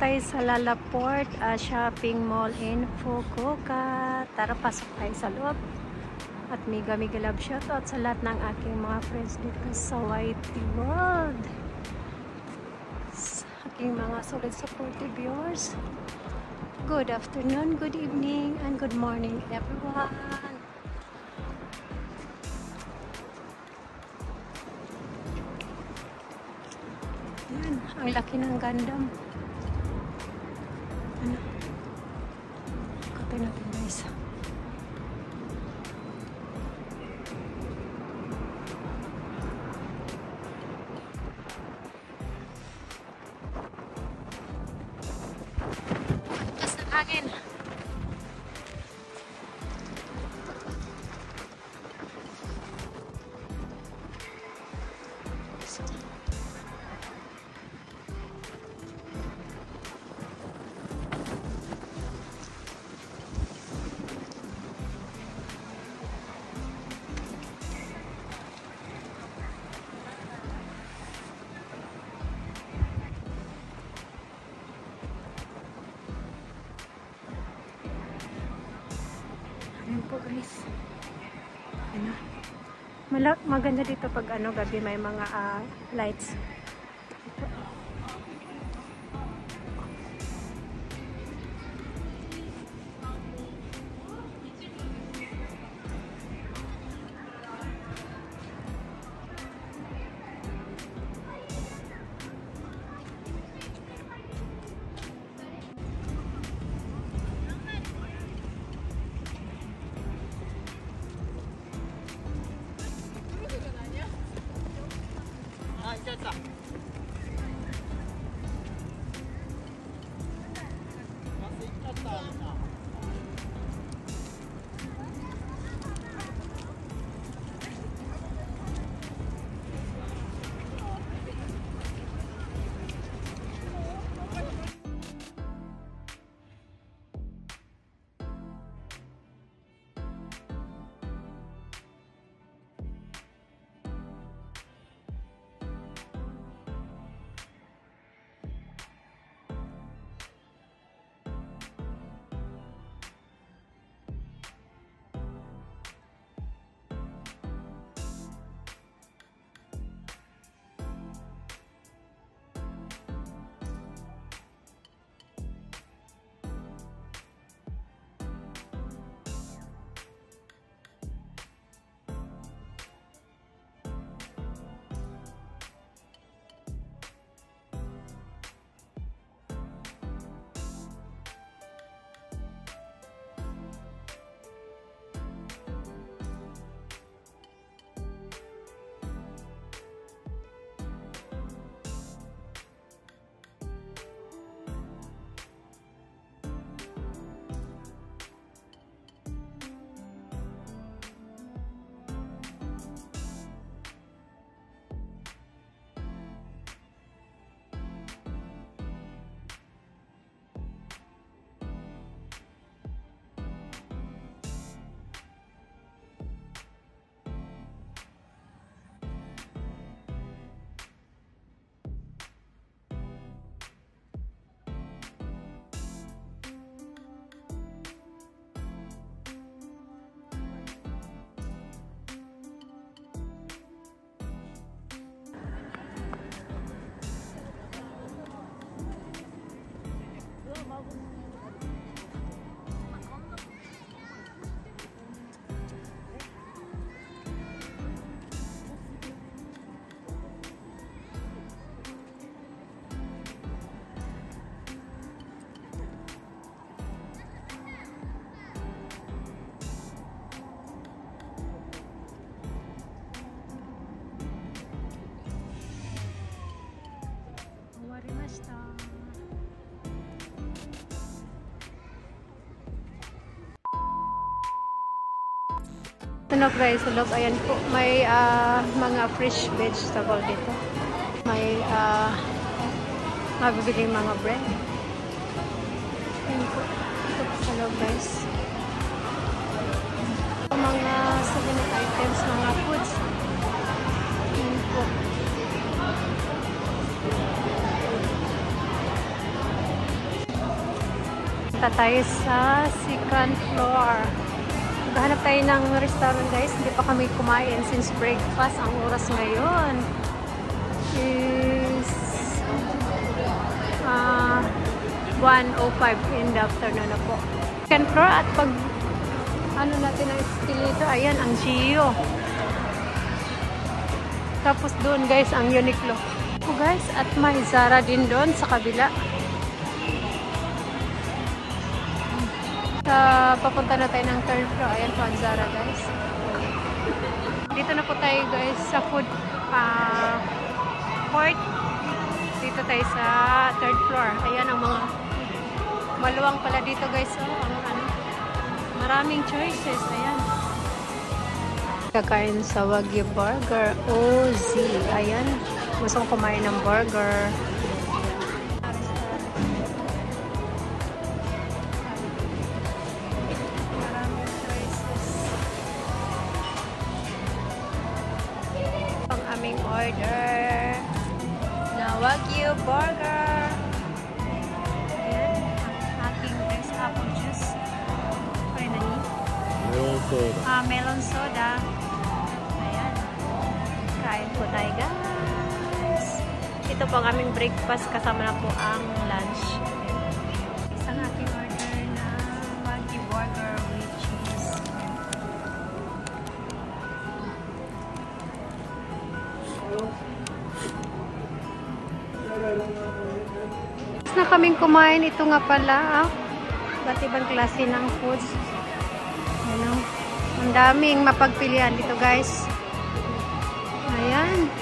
tayo sa Lalaport Shopping Mall in Fukuoka. Tara, pasok tayo sa loob. At mega love shoutout sa lahat ng aking mga friends dito sa Whitey World. Sa aking mga solid supportive viewers. Good afternoon, good evening, and good morning everyone. Yan, ang laki ng Gundam. Ano? Katay natin guys. Lakas ng hangin. Ayan po guys. Ano? Maganda dito pag gabi may mga lights. Ito. Ano guys, sa loob, ayan po, may mga fresh vegetable dito. May mabibiling mga bread. Ayan po, ito po sa loob guys. Mga souvenir items, mga foods. Ayan po. Punta tayo sa second floor. Maghanap tayo ng restaurant guys. Hindi pa kami kumain since breakfast. Ang oras ngayon is 1:05 in the afternoon na po. Second floor at pag ano natin ang escalator, ayan ang Gio. Tapos doon guys ang Uniqlo. So guys, at may Zara din doon sa kabila. Papunta na tayo ng third floor. Ayan po ang Zara guys. Dito na po tayo guys sa food court. Dito tayo sa third floor. Ayan ang mga maluwang pala dito guys. So, maraming choices. Ayan. Kakain sa Wagyu Burger. OZ. Ayan. Gusto kong kumain ng burger. Aming order na Wagyu Burger. Ayan, aking best apple juice. Ay, nani? Melon soda. Melon soda. Ayan. Kain po tayo, guys. Ito po ang aming breakfast. Kasama na po ang lunch. Isang aking order na Wagyu Burger with cheese. Na kaming kumain, ito nga pala iba't ibang klase ng foods. Ano, ang daming mapagpilian dito guys. Ayan.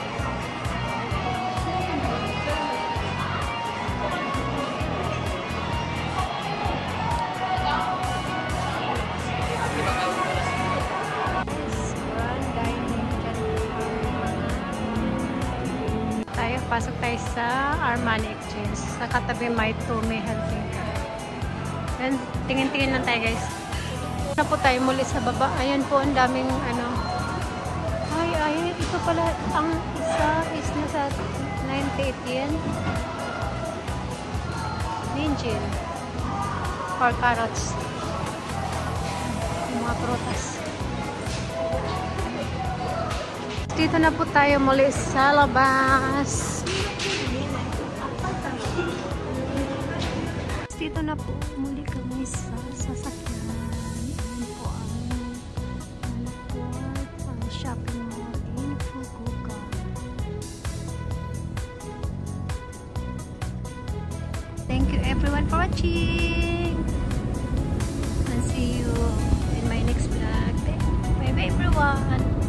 Pasok tayo sa Armani Exchange. Sa katabi may Tumi Healthy. Then, tingin-tingin lang tayo guys. Na po tayo muli sa baba. Ayan po, ang daming ano. Ay, ito pala. Ang isa is nasa 98 yen. Ninjin. Or carrots. Yung mga prutas. Dito na po tayo muli sa labas. Dito na po muli kami sa sasakyan. Ayan po ang shopping mall in Fukuoka. Thank you everyone for watching. And see you in my next vlog. Bye bye everyone.